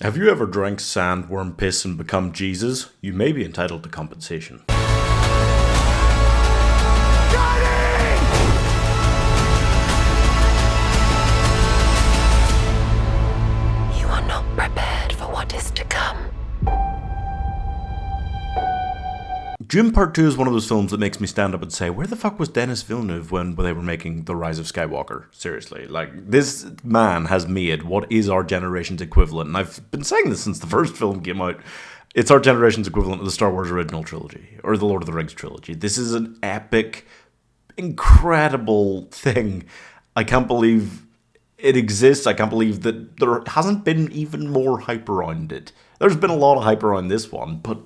Have you ever drank sandworm piss and become Jesus? You may be entitled to compensation. You are not prepared for what is to come. Dune Part 2 is one of those films that makes me stand up and say, where the fuck was Denis Villeneuve when they were making The Rise of Skywalker? Seriously, like, this man has made what is our generation's equivalent, and I've been saying this since the first film came out. It's our generation's equivalent of the Star Wars original trilogy, or the Lord of the Rings trilogy. This is an epic, incredible thing. I can't believe it exists. I can't believe that there hasn't been even more hype around it. There's been a lot of hype around this one, but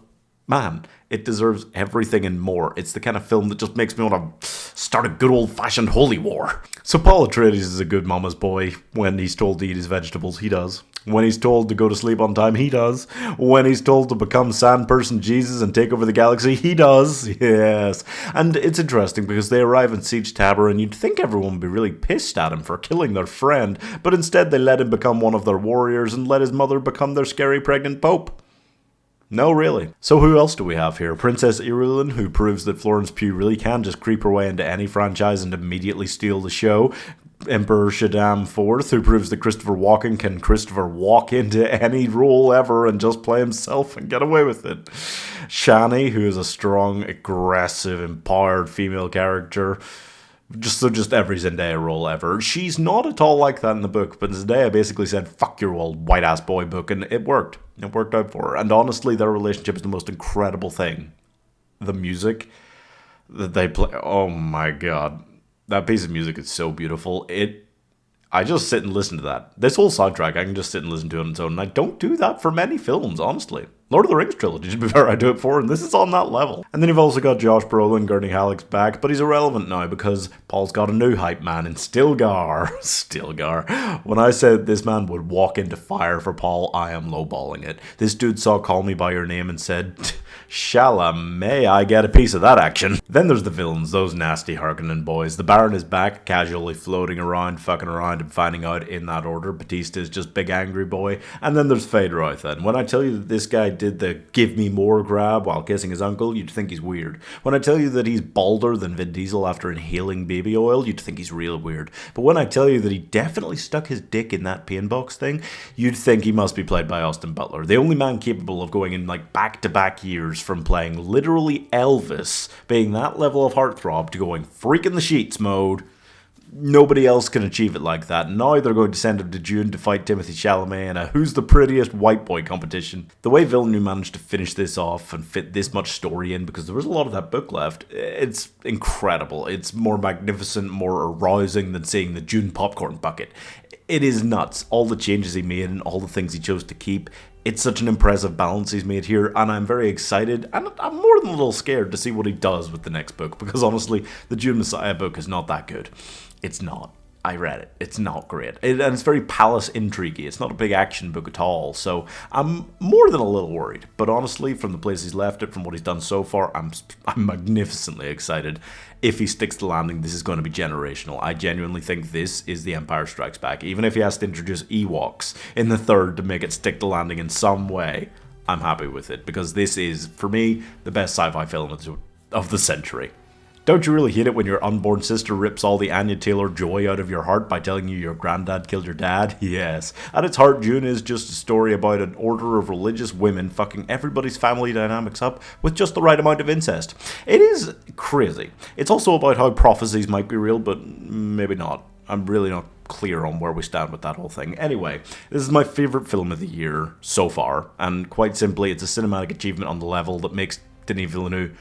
man, it deserves everything and more. It's the kind of film that just makes me want to start a good old-fashioned holy war. So Paul Atreides is a good mama's boy. When he's told to eat his vegetables, he does. When he's told to go to sleep on time, he does. When he's told to become Sand Person Jesus and take over the galaxy, he does. Yes. And it's interesting because they arrive in Siege Tabor and you'd think everyone would be really pissed at him for killing their friend, but instead they let him become one of their warriors and let his mother become their scary pregnant pope. No, really. So who else do we have here? Princess Irulan, who proves that Florence Pugh really can just creep her way into any franchise and immediately steal the show. Emperor Shaddam IV, who proves that Christopher walk into any role ever and just play himself and get away with it. Shani, who is a strong, aggressive, empowered female character. Just every Zendaya role ever. She's not at all like that in the book, but Zendaya basically said, fuck your old white-ass boy book, and it worked. It worked out for her. And honestly, their relationship is the most incredible thing. The music that they play, oh my god. That piece of music is so beautiful. I just sit and listen to that. This whole soundtrack, I can just sit and listen to it on its own, and I don't do that for many films, honestly. Lord of the Rings trilogy, to be fair, I do it for, and this is on that level. And then you've also got Josh Brolin, Gurney Halleck's back, but he's irrelevant now because Paul's got a new hype man in Stilgar. Stilgar. When I said this man would walk into fire for Paul, I am lowballing it. This dude saw Call Me By Your Name and said, Chalamet, I get a piece of that action. Then there's the villains, those nasty Harkin boys. The Baron is back, casually floating around, fucking around, and finding out in that order. Batista is just big angry boy. And then there's Feyd-Rautha. And when I tell you that this guy did the give me more grab while kissing his uncle, you'd think he's weird. When I tell you that he's balder than Vin Diesel after inhaling baby oil, you'd think he's real weird. But when I tell you that he definitely stuck his dick in that pain box thing, you'd think he must be played by Austin Butler. The only man capable of going in like back-to-back years from playing literally Elvis, being that level of heartthrob, to going freak in the sheets mode. Nobody else can achieve it like that. Now they're going to send him to Dune to fight Timothée Chalamet in a who's the prettiest white boy competition. The way Villeneuve managed to finish this off and fit this much story in, because there was a lot of that book left, it's incredible. It's more magnificent, more arousing than seeing the Dune popcorn bucket. It is nuts. All the changes he made and all the things he chose to keep. It's such an impressive balance he's made here, and I'm very excited, and I'm more than a little scared to see what he does with the next book, because honestly, the Dune Messiah book is not that good. It's not. I read it. It's not great. And it's very palace intrigue-y. It's not a big action book at all, so I'm more than a little worried. But honestly, from the place he's left it, from what he's done so far, I'm magnificently excited. If he sticks the landing, this is going to be generational. I genuinely think this is The Empire Strikes Back. Even if he has to introduce Ewoks in the third to make it stick the landing in some way, I'm happy with it, because this is, for me, the best sci-fi film of the century. Don't you really hate it when your unborn sister rips all the Anya Taylor joy out of your heart by telling you your granddad killed your dad? Yes. At its heart, Dune is just a story about an order of religious women fucking everybody's family dynamics up with just the right amount of incest. It is crazy. It's also about how prophecies might be real, but maybe not. I'm really not clear on where we stand with that whole thing. Anyway, this is my favourite film of the year so far, and quite simply, it's a cinematic achievement on the level that makes Denis Villeneuve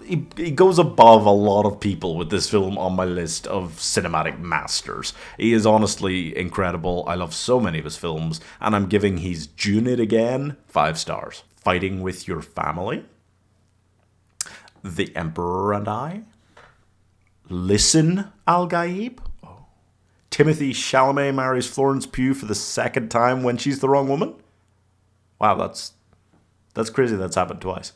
he goes above a lot of people with this film on my list of cinematic masters. He is honestly incredible. I love so many of his films, and I'm giving He's Dune It Again 5 stars. Fighting with Your Family, The Emperor and I, Listen, Al-Gaib, Timothée Chalamet marries Florence Pugh for the second time when she's the wrong woman. Wow, that's crazy that's happened twice.